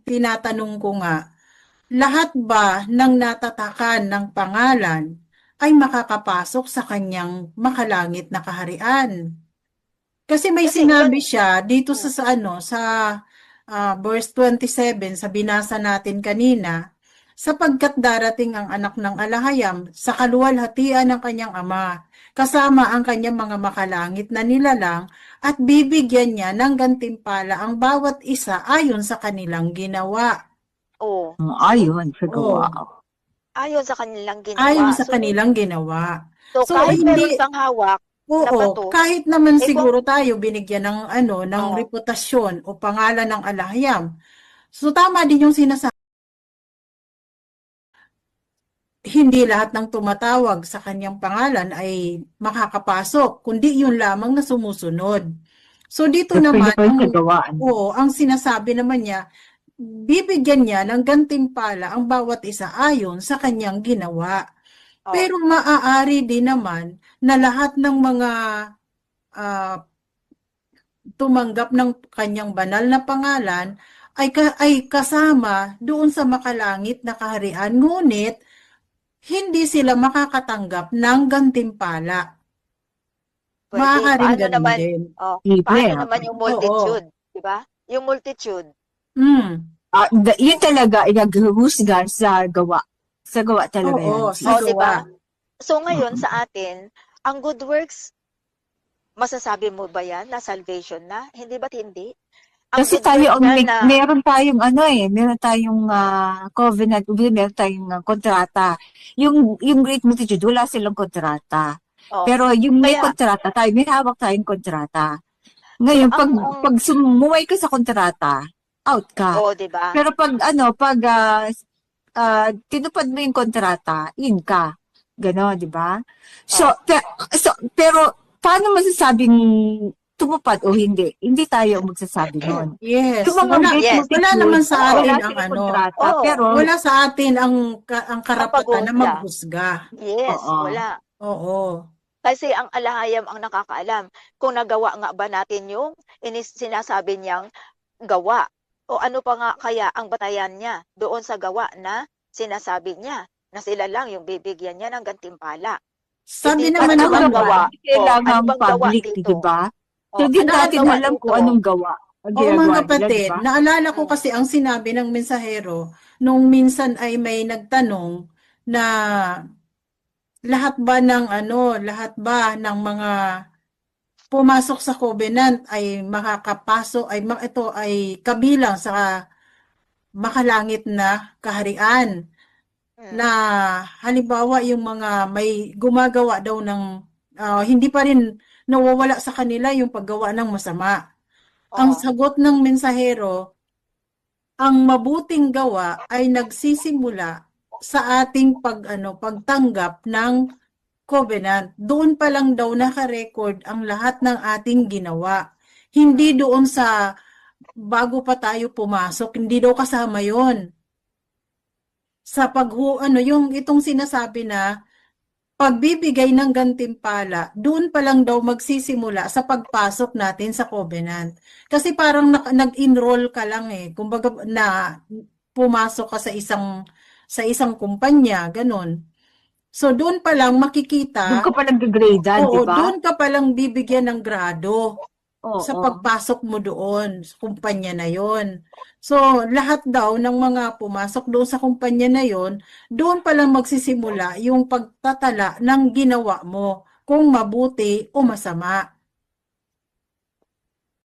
tinatanong ko nga, lahat ba ng natatakan ng pangalan ay makakapasok sa kanyang makalangit na kaharian? Kasi may Kasi yun, sinabi siya dito mm, sa verse 27 sa binasa natin kanina, sapagkat darating ang anak ng alahayam sa kaluwalhatian ng kanyang ama, kasama ang kanyang mga makalangit na nilalang at bibigyan niya ng gantimpala ang bawat isa ayon sa kanilang ginawa. oh, Ayon sa gawa. Oo, ayon sa kanilang ayon ginawa. sa kanilang ginawa. So So, kahit hindi, meron kang hawak na oo, bato, kahit naman eh kung, siguro tayo binigyan ng ng oh, reputasyon o pangalan ng alahayam. So tama din yung sinasabi, hindi lahat ng tumatawag sa kanyang pangalan ay makakapasok, kundi yun lamang na sumusunod. So dito naman, Depende pa yun sa gawaan. ang sinasabi naman niya, bibigyan niya ng gantimpala ang bawat isa ayon sa kanyang ginawa. oh, Pero maaari din naman na lahat ng mga ah, tumanggap ng kanyang banal na pangalan ay kasama doon sa makalangit na kaharian, ngunit hindi sila makakatanggap ng gantimpala. pwede. Maaaring ganun din. Libre, Paano ha? naman yung Oo. multitude, di ba? Yung multitude, Mm. Yun talaga ay naghuhusga sa gawa. Sa gawa talaga Oo, yan. sa oh, di gawa. ba? So ngayon Mm. sa atin, ang good works, masasabi mo ba yan na salvation na? Hindi ba't hindi? Ang Kasi good tayo works ang nga na, meron tayong meron tayong covenant, meron tayong kontrata. Yung great multitude, wala silang kontrata. oh, Pero yung may kaya, kontrata tayo, may hawak tayong kontrata. Ngayon, pag sumuway ka sa kontrata, out ka. oh, di ba? Pero pag tinupad mo yung kontrata, in ka. Gano'n, di ba? So, Oh, pero paano masasabing tumupad o hindi? Hindi tayo ang magsasabi nun. Yes, Yung mga great yes, wala naman multitude, sa oo, wala atin ang silang ano, kontrata, oo, pero, wala sa atin ang ang karapatan na paghusga. maghusga. Yes, oo. wala. Oo. Kasi ang alahayam ang nakakaalam kung nagawa nga ba natin yung sinasabi niyang gawa. O ano pa nga kaya ang batayan niya doon sa gawa na sinasabi niya na sila lang yung bibigyan niya ng gantimpala. E Sabi dito, At naman ano ng ang bang iba, gawa, gawa? hindi O ano kailangang bang gawa public, di dito? ba? O So, hindi ano bang natin gawa alam kung dito? anong gawa ang oo ginagawa mga nila, di kapatid, ba? naalala ko Mm, kasi ang sinabi ng mensahero nung minsan ay may nagtanong na lahat ba ng mga pumasok sa covenant ay makakapasok ito ay kabilang sa makalangit na kaharian. Na mm, halimbawa yung mga may gumagawa daw ng hindi pa rin nawawala sa kanila yung paggawa ng masama. Ang oo, sagot ng mensahero, ang mabuting gawa ay nagsisimula sa ating pagtanggap ng covenant. Doon pa lang daw naka-record ang lahat ng ating ginawa. Hindi mm, doon sa bago pa tayo pumasok, hindi daw kasama 'yon. Sa yung itong sinasabi na pagbibigay ng gantimpala, doon pa lang daw magsisimula sa pagpasok natin sa covenant. Kasi parang nag-enroll ka lang eh. Kumbaga na pumasok ka sa isang kumpanya, ganun. So doon pa lang Doon ka makikita, pa nag-gradean, oo, di ba? doon ka pa lang bibigyan ng grado sa Oo. pagpasok mo doon sa kumpanya na yon. So, lahat daw ng mga pumasok doon sa kumpanya na yon, doon pa lang magsisimula yung pagtatala ng ginawa mo, kung mabuti o masama.